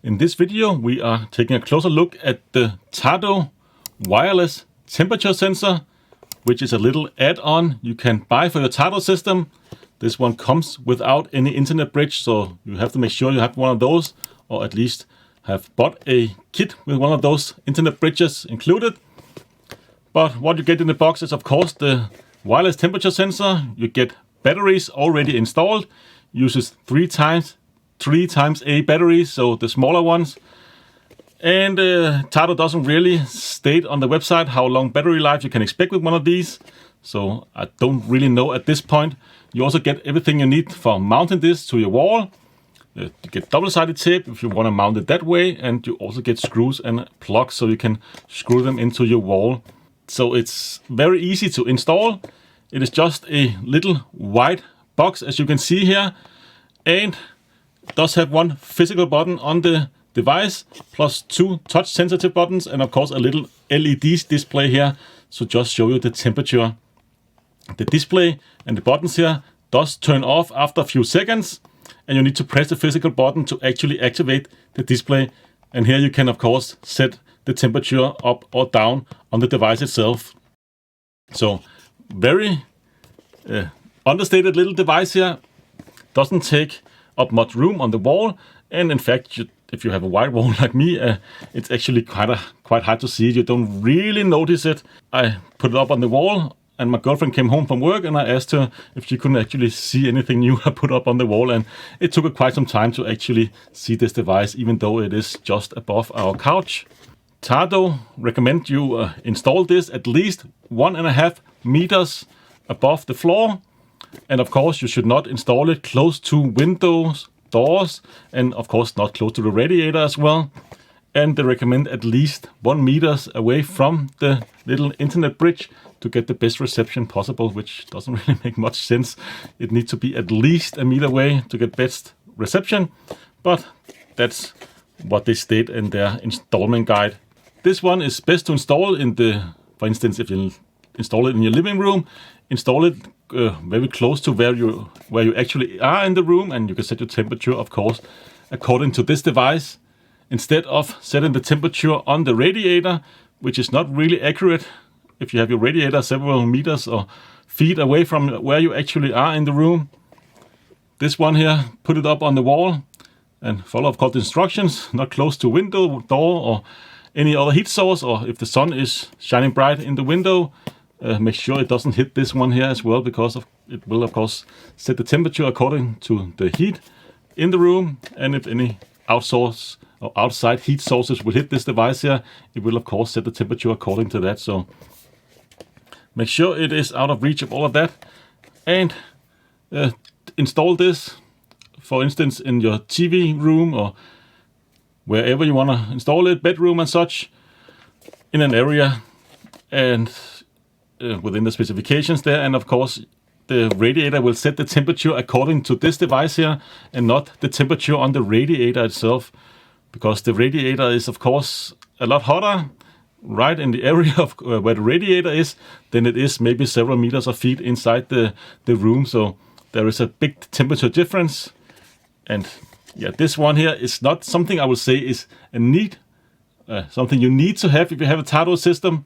In this video, we are taking a closer look at the Tado wireless temperature sensor, which is a little add-on you can buy for your Tado system. This one comes without any internet bridge, so you have to make sure you have one of those, or at least have bought a kit with one of those internet bridges included. But what you get in the box is, of course, the wireless temperature sensor. You get batteries already installed. Uses 3 times A batteries, so the smaller ones. And Tado doesn't really state on the website how long battery life you can expect with one of these, so I don't really know at this point. You also get everything you need for mounting this to your wall. You get double-sided tape if you want to mount it that way, and you also get screws and plugs so you can screw them into your wall. So it's very easy to install. It is just a little white box, as you can see here, and does have one physical button on the device, plus 2 touch sensitive buttons, and of course a little LED display here, so just show you the temperature. The display and the buttons here does turn off after a few seconds, and you need to press the physical button to actually activate the display. And here you can of course set the temperature up or down on the device itself. So very understated little device here. Doesn't take up much room on the wall, and in fact, if you have a wide wall like me, it's actually quite hard to see it. You don't really notice it. I put it up on the wall, and my girlfriend came home from work, and I asked her if she couldn't actually see anything new I put up on the wall, and it took her quite some time to actually see this device, even though it is just above our couch. Tado recommend you install this at least 1.5 meters above the floor. And of course, you should not install it close to windows, doors, and of course not close to the radiator as well. And they recommend at least 1 meter away from the little internet bridge to get the best reception possible, which doesn't really make much sense. It needs to be at least 1 meter away to get best reception, but that's what they state in their installment guide. This one is best to install in for instance, if you install it in your living room, install it very close to where you actually are in the room, and you can set your temperature, of course, according to this device, instead of setting the temperature on the radiator, which is not really accurate if you have your radiator several meters or feet away from where you actually are in the room. This one here, put it up on the wall and follow, of course, the instructions, not close to window, door, or any other heat source, or if the sun is shining bright in the window, make sure it doesn't hit this one here as well, because it will of course set the temperature according to the heat in the room. And if any outside heat sources will hit this device here, it will of course set the temperature according to that. So make sure it is out of reach of all of that, and install this, for instance, in your TV room or wherever you want to install it, bedroom and such, in an area and within the specifications there. And of course, the radiator will set the temperature according to this device here, and not the temperature on the radiator itself, because the radiator is of course a lot hotter right in the area of where the radiator is than it is maybe several meters or feet inside the room. So there is a big temperature difference. And yeah, this one here is not something I would say is a need, something you need to have if you have a Tado system.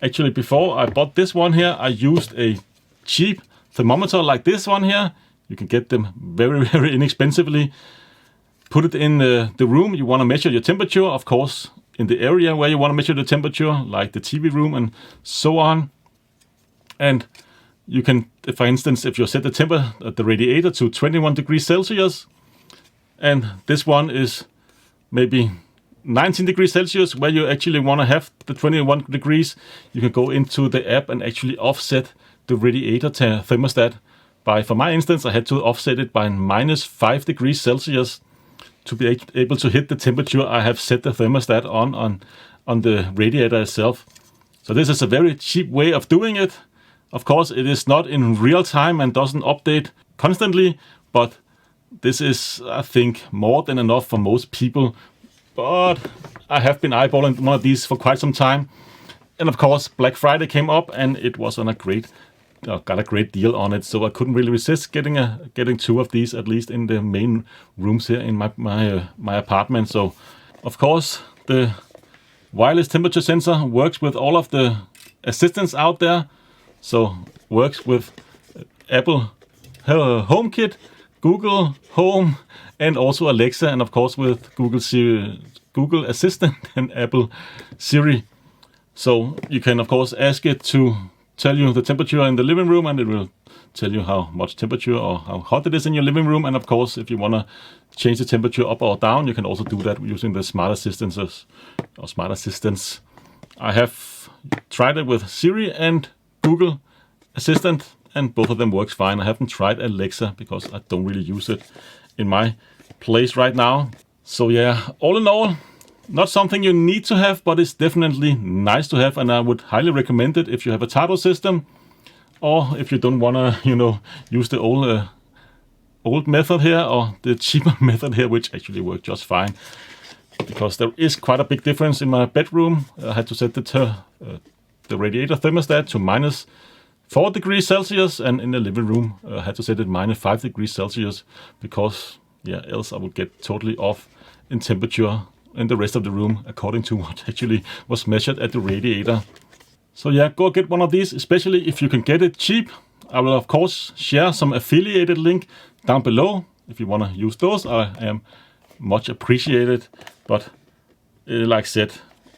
Actually, before I bought this one here, I used a cheap thermometer like this one here. You can get them very, very inexpensively. Put it in the room you want to measure your temperature, of course, in the area where you want to measure the temperature, like the TV room and so on. And you can, for instance, if you set the temperature at the radiator to 21 degrees Celsius, and this one is maybe 19 degrees Celsius, where you actually want to have the 21 degrees, you can go into the app and actually offset the radiator thermostat by, for my instance, I had to offset it by -5 degrees Celsius to be able to hit the temperature I have set the thermostat on the radiator itself. So this is a very cheap way of doing it. Of course, it is not in real time and doesn't update constantly, but this is, I think, more than enough for most people. But I have been eyeballing one of these for quite some time. And of course, Black Friday came up, and it was on a great got a great deal on it, so I couldn't really resist getting 2 of these, at least in the main rooms here in my apartment. So, of course, the wireless temperature sensor works with all of the assistants out there. So, works with Apple HomeKit, Google Home, and also Alexa, and of course with Google Assistant and Apple Siri. So you can of course ask it to tell you the temperature in the living room, and it will tell you how much temperature or how hot it is in your living room. And of course, if you want to change the temperature up or down, you can also do that using the smart assistants or smart assistants. I have tried it with Siri and Google Assistant, and both of them works fine. I haven't tried Alexa because I don't really use it in my place right now. So yeah, all in all, not something you need to have, but it's definitely nice to have, and I would highly recommend it if you have a Tado system, or if you don't want to, use the old method here or the cheaper method here, which actually works just fine. Because there is quite a big difference in my bedroom. I had to set the radiator thermostat to -4 degrees Celsius, and in the living room I had to set it -5 degrees Celsius because else I would get totally off in temperature in the rest of the room according to what actually was measured at the radiator. So yeah, go get one of these, especially if you can get it cheap. I will of course share some affiliated link down below if you want to use those. I am much appreciated, but like I said,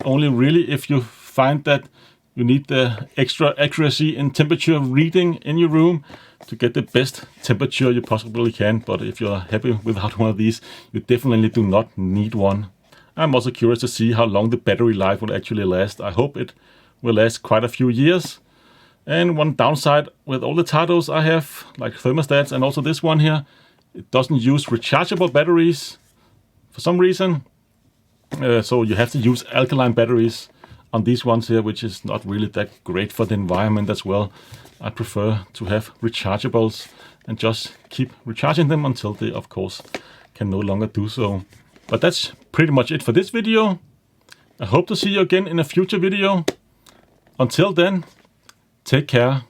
only really if you find that you need the extra accuracy in temperature reading in your room to get the best temperature you possibly can. But if you're happy without one of these, you definitely do not need one. I'm also curious to see how long the battery life will actually last. I hope it will last quite a few years. And one downside with all the Tados I have, like thermostats and also this one here, it doesn't use rechargeable batteries for some reason. So you have to use alkaline batteries on these ones here, which is not really that great for the environment as well. I prefer to have rechargeables and just keep recharging them until they, of course, can no longer do so. But that's pretty much it for this video. I hope to see you again in a future video. Until then, take care.